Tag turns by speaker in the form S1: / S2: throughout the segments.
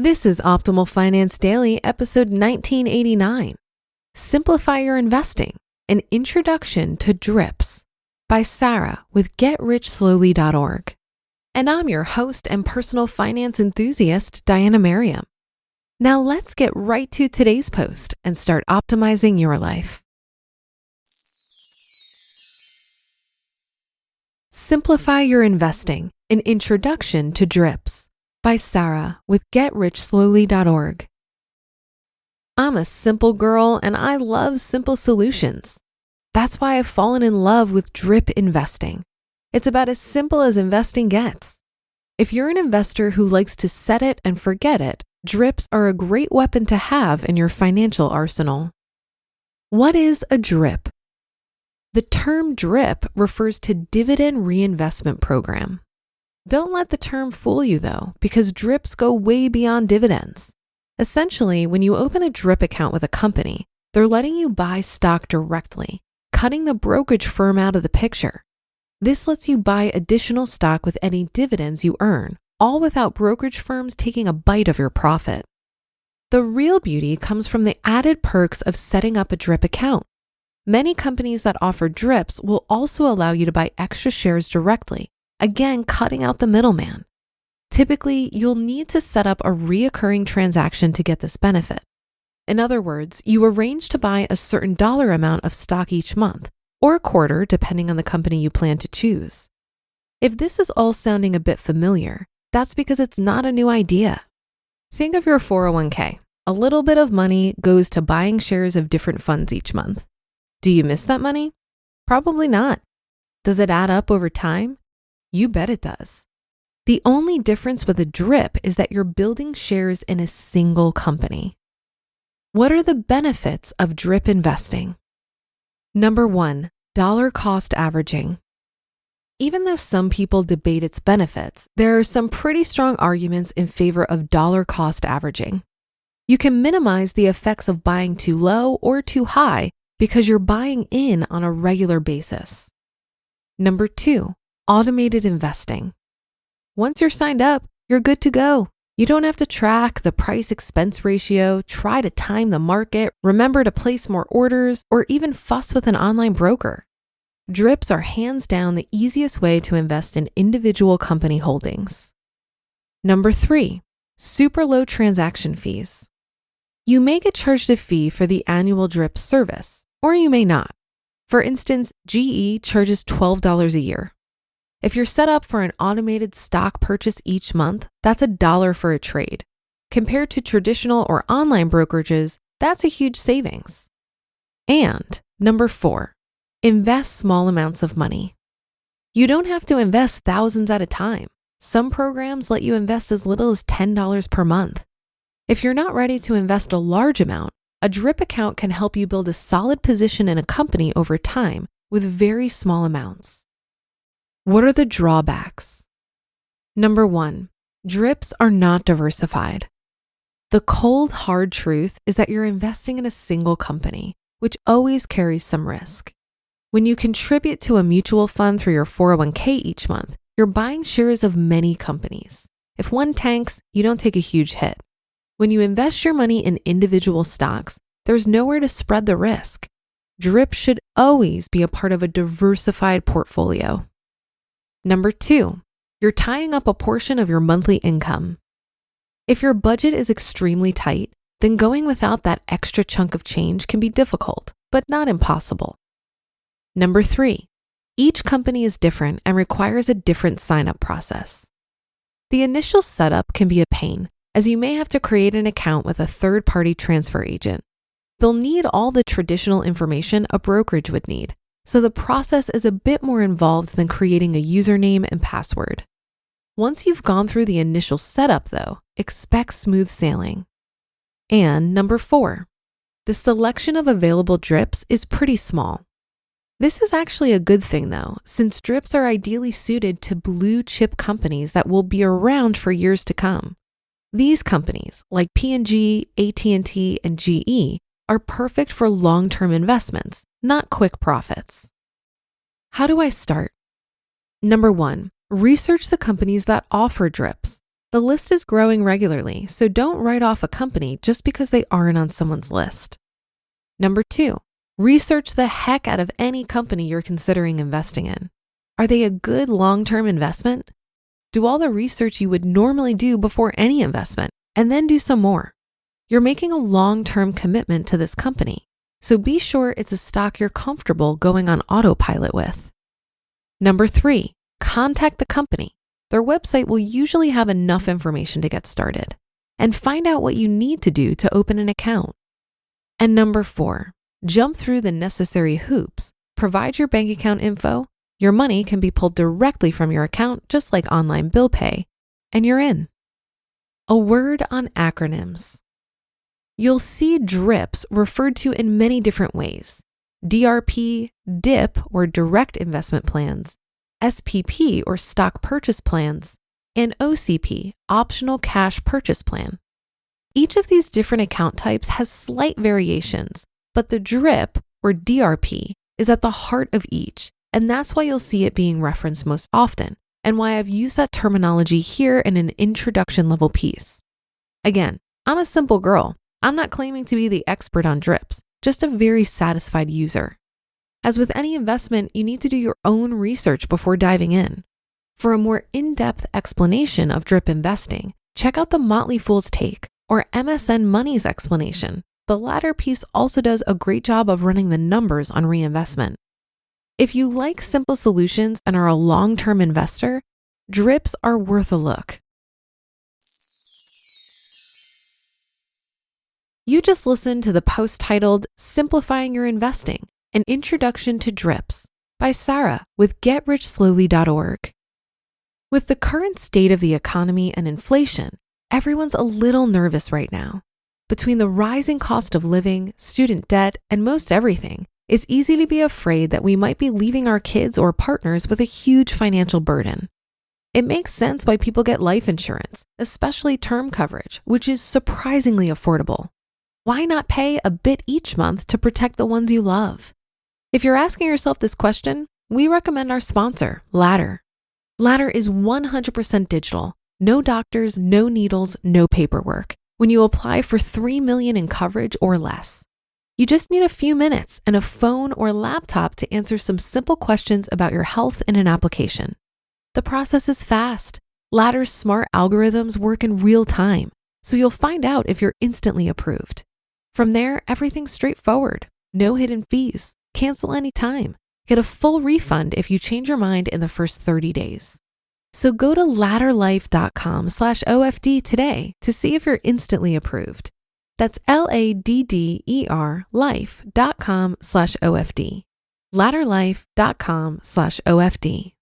S1: This is Optimal Finance Daily, episode 1989. Simplify Your Investing, an Introduction to DRIPs by Sara with GetRichSlowly.org. And I'm your host and personal finance enthusiast, Diana Merriam. Now let's get right to today's post and start optimizing your life. Simplify Your Investing, an Introduction to DRIPs by Sara with GetRichSlowly.org. I'm a simple girl and I love simple solutions. That's why I've fallen in love with drip investing. It's about as simple as investing gets. If you're an investor who likes to set it and forget it, drips are a great weapon to have in your financial arsenal. What is a drip? The term drip refers to Dividend Reinvestment Program. Don't let the term fool you though, because drips go way beyond dividends. Essentially, when you open a drip account with a company, they're letting you buy stock directly, cutting the brokerage firm out of the picture. This lets you buy additional stock with any dividends you earn, all without brokerage firms taking a bite of your profit. The real beauty comes from the added perks of setting up a drip account. Many companies that offer drips will also allow you to buy extra shares directly, again, cutting out the middleman. Typically, you'll need to set up a reoccurring transaction to get this benefit. In other words, you arrange to buy a certain dollar amount of stock each month, or a quarter, depending on the company you plan to choose. If this is all sounding a bit familiar, that's because it's not a new idea. Think of your 401k. A little bit of money goes to buying shares of different funds each month. Do you miss that money? Probably not. Does it add up over time? You bet it does. The only difference with a drip is that you're building shares in a single company. What are the benefits of drip investing? Number 1, dollar cost averaging. Even though some people debate its benefits, there are some pretty strong arguments in favor of dollar cost averaging. You can minimize the effects of buying too low or too high because you're buying in on a regular basis. Number 2, automated investing. Once you're signed up, you're good to go. You don't have to track the price-expense ratio, try to time the market, remember to place more orders, or even fuss with an online broker. Drips are hands down the easiest way to invest in individual company holdings. Number 3, super low transaction fees. You may get charged a fee for the annual drip service, or you may not. For instance, GE charges $12 a year. If you're set up for an automated stock purchase each month, that's $1 for a trade. Compared to traditional or online brokerages, that's a huge savings. And number 4, invest small amounts of money. You don't have to invest thousands at a time. Some programs let you invest as little as $10 per month. If you're not ready to invest a large amount, a drip account can help you build a solid position in a company over time with very small amounts. What are the drawbacks? Number 1, drips are not diversified. The cold, hard truth is that you're investing in a single company, which always carries some risk. When you contribute to a mutual fund through your 401k each month, you're buying shares of many companies. If one tanks, you don't take a huge hit. When you invest your money in individual stocks, there's nowhere to spread the risk. Drip should always be a part of a diversified portfolio. Number 2, you're tying up a portion of your monthly income. If your budget is extremely tight, then going without that extra chunk of change can be difficult, but not impossible. Number 3, each company is different and requires a different sign-up process. The initial setup can be a pain, as you may have to create an account with a third-party transfer agent. They'll need all the traditional information a brokerage would need, so the process is a bit more involved than creating a username and password. Once you've gone through the initial setup though, expect smooth sailing. And number 4, the selection of available drips is pretty small. This is actually a good thing though, since drips are ideally suited to blue chip companies that will be around for years to come. These companies, like P&G, AT&T, and GE, are perfect for long-term investments, not quick profits. How do I start? Number 1, research the companies that offer drips. The list is growing regularly, so don't write off a company just because they aren't on someone's list. Number 2, research the heck out of any company you're considering investing in. Are they a good long-term investment? Do all the research you would normally do before any investment, and then do some more. You're making a long-term commitment to this company, so be sure it's a stock you're comfortable going on autopilot with. Number 3, contact the company. Their website will usually have enough information to get started, and find out what you need to do to open an account. And number 4, jump through the necessary hoops. Provide your bank account info. Your money can be pulled directly from your account, just like online bill pay, and you're in. A word on acronyms. You'll see DRIPs referred to in many different ways. DRP, DIP, or direct investment plans, SPP, or stock purchase plans, and OCP, optional cash purchase plan. Each of these different account types has slight variations, but the DRIP, or DRP, is at the heart of each, and that's why you'll see it being referenced most often, and why I've used that terminology here in an introduction level piece. Again, I'm a simple girl. I'm not claiming to be the expert on DRIPs, just a very satisfied user. As with any investment, you need to do your own research before diving in. For a more in-depth explanation of DRIP investing, check out the Motley Fool's Take or MSN Money's explanation. The latter piece also does a great job of running the numbers on reinvestment. If you like simple solutions and are a long-term investor, DRIPs are worth a look. You just listened to the post titled Simplifying Your Investing, an Introduction to DRIPs by Sara with GetRichSlowly.org. With the current state of the economy and inflation, everyone's a little nervous right now. Between the rising cost of living, student debt, and most everything, it's easy to be afraid that we might be leaving our kids or partners with a huge financial burden. It makes sense why people get life insurance, especially term coverage, which is surprisingly affordable. Why not pay a bit each month to protect the ones you love? If you're asking yourself this question, we recommend our sponsor, Ladder. Ladder is 100% digital, no doctors, no needles, no paperwork, when you apply for $3 million in coverage or less. You just need a few minutes and a phone or laptop to answer some simple questions about your health in an application. The process is fast. Ladder's smart algorithms work in real time, so you'll find out if you're instantly approved. From there, everything's straightforward. No hidden fees. Cancel anytime. Get a full refund if you change your mind in the first 30 days. So go to ladderlife.com/OFD today to see if you're instantly approved. That's LADDER life.com/OFD. Ladderlife.com/OFD.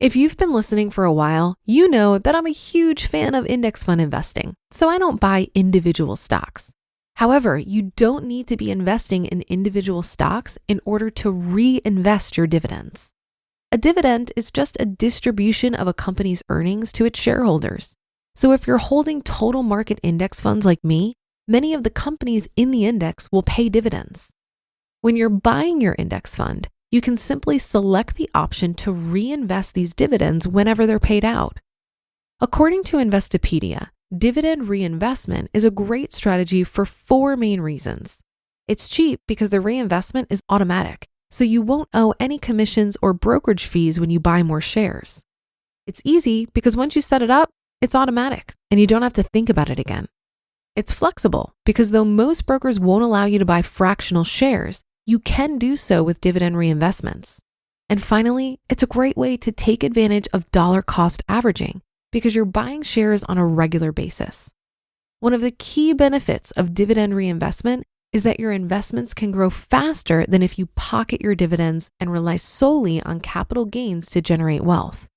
S1: If you've been listening for a while, you know that I'm a huge fan of index fund investing, so I don't buy individual stocks. However, you don't need to be investing in individual stocks in order to reinvest your dividends. A dividend is just a distribution of a company's earnings to its shareholders. So if you're holding total market index funds like me, many of the companies in the index will pay dividends. When you're buying your index fund, you can simply select the option to reinvest these dividends whenever they're paid out. According to Investopedia, dividend reinvestment is a great strategy for 4 main reasons. It's cheap because the reinvestment is automatic, so you won't owe any commissions or brokerage fees when you buy more shares. It's easy because once you set it up, it's automatic and you don't have to think about it again. It's flexible because though most brokers won't allow you to buy fractional shares, you can do so with dividend reinvestments. And finally, it's a great way to take advantage of dollar cost averaging because you're buying shares on a regular basis. One of the key benefits of dividend reinvestment is that your investments can grow faster than if you pocket your dividends and rely solely on capital gains to generate wealth.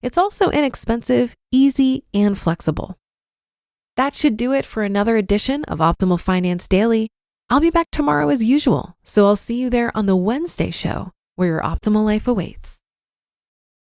S1: It's also inexpensive, easy, and flexible. That should do it for another edition of Optimal Finance Daily. I'll be back tomorrow as usual, so I'll see you there on the Wednesday show where your optimal life awaits.